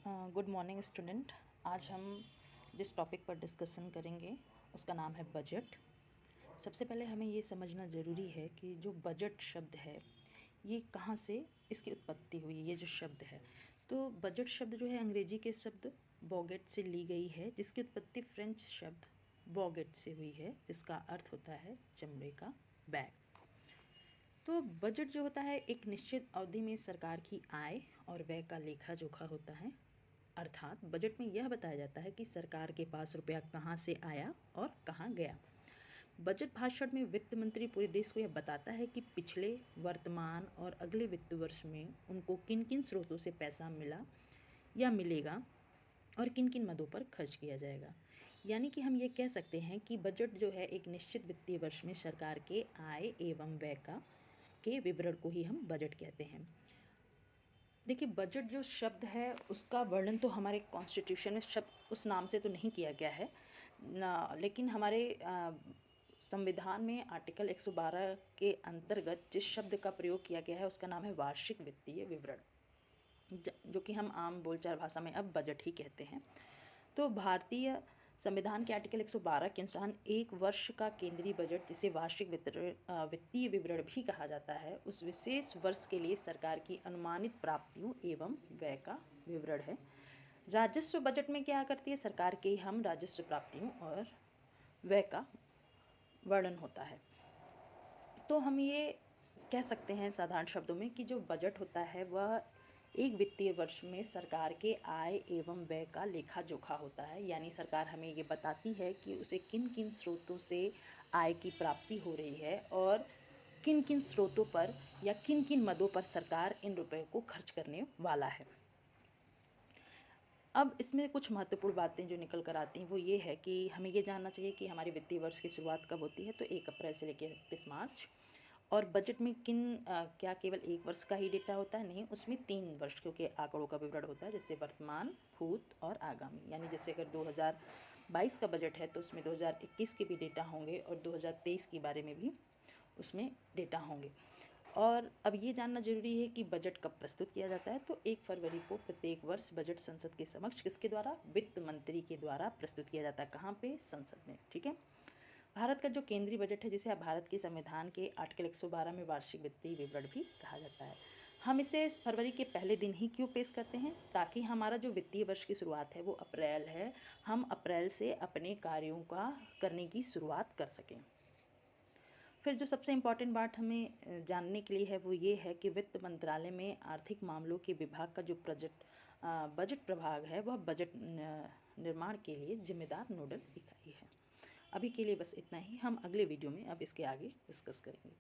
Good morning student. आज हम जिस टॉपिक पर डिस्कशन करेंगे उसका नाम है बजट। सबसे पहले हमें ये समझना ज़रूरी है कि जो बजट शब्द है ये कहाँ से इसकी उत्पत्ति हुई। ये जो शब्द है तो बजट शब्द जो है अंग्रेजी के शब्द बॉगेट से ली गई है, जिसकी उत्पत्ति फ्रेंच शब्द बॉगेट से हुई है, जिसका अर्थ होता है चमड़े का बैग। तो बजट जो होता है एक निश्चित अवधि में सरकार की आय और व्यय का लेखा जोखा होता है। अर्थात बजट में यह बताया जाता है कि सरकार के पास रुपया कहाँ से आया और कहाँ गया। बजट भाषण में वित्त मंत्री पूरे देश को यह बताता है कि पिछले, वर्तमान और अगले वित्त वर्ष में उनको किन किन स्रोतों से पैसा मिला या मिलेगा और किन किन मदों पर खर्च किया जाएगा। यानी कि हम ये कह सकते हैं कि बजट जो है एक निश्चित वित्तीय वर्ष में सरकार के आय एवं व्यय के विवरण को ही हम बजट कहते हैं। देखिए, बजट जो शब्द है उसका वर्णन तो हमारे कॉन्स्टिट्यूशन में शब्द उस नाम से तो नहीं किया गया है ना, लेकिन हमारे संविधान में आर्टिकल 112 के अंतर्गत जिस शब्द का प्रयोग किया गया है उसका नाम है वार्षिक वित्तीय विवरण, जो कि हम आम बोलचाल भाषा में अब बजट ही कहते हैं। तो भारतीय संविधान के आर्टिकल 112 के अनुसार एक वर्ष का केंद्रीय बजट, जिसे वार्षिक वित्तीय विवरण भी कहा जाता है, उस विशेष वर्ष के लिए सरकार की अनुमानित प्राप्तियों एवं व्यय का विवरण है। राजस्व बजट में क्या करती है सरकार के हम राजस्व प्राप्तियों और व्यय का वर्णन होता है। तो हम ये कह सकते हैं साधारण शब्दों में कि जो बजट होता है वह एक वित्तीय वर्ष में सरकार के आय एवं व्यय का लेखा जोखा होता है। यानी सरकार हमें ये बताती है कि उसे किन किन स्रोतों से आय की प्राप्ति हो रही है और किन किन स्रोतों पर या किन किन मदों पर सरकार इन रुपयों को खर्च करने वाला है। अब इसमें कुछ महत्वपूर्ण बातें जो निकल कर आती हैं वो ये है कि हमें ये जानना चाहिए कि हमारे वित्तीय वर्ष की शुरुआत कब होती है। तो 1 अप्रैल से लेकर 31 मार्च। और बजट में क्या केवल एक वर्ष का ही डेटा होता है? नहीं, उसमें 3 वर्षों के आंकड़ों का विवरण होता है, जैसे वर्तमान, भूत और आगामी। यानी जैसे अगर 2022 का बजट है तो उसमें 2021 के भी डेटा होंगे और 2023 के बारे में भी उसमें डेटा होंगे। और अब ये जानना जरूरी है कि बजट कब प्रस्तुत किया जाता है। तो 1 फरवरी को प्रत्येक वर्ष बजट संसद के समक्ष किसके द्वारा? वित्त मंत्री के द्वारा प्रस्तुत किया जाता है। कहाँ पे? संसद में। ठीक है। भारत का जो केंद्रीय बजट है, जिसे भारत के संविधान के आर्टिकल 112 में वार्षिक वित्तीय विवरण भी कहा जाता है, हम इसे फरवरी के पहले दिन ही क्यों पेश करते हैं? ताकि हमारा जो वित्तीय वर्ष की शुरुआत है वो अप्रैल है, हम अप्रैल से अपने कार्यों का करने की शुरुआत कर सकें। फिर जो सबसे इम्पॉर्टेंट बात हमें जानने के लिए है वो ये है कि वित्त मंत्रालय में आर्थिक मामलों के विभाग का जो बजट प्रभाग है वह बजट निर्माण के लिए जिम्मेदार नोडल इकाई है। अभी के लिए बस इतना ही। हम अगले वीडियो में अब इसके आगे डिस्कस करेंगे।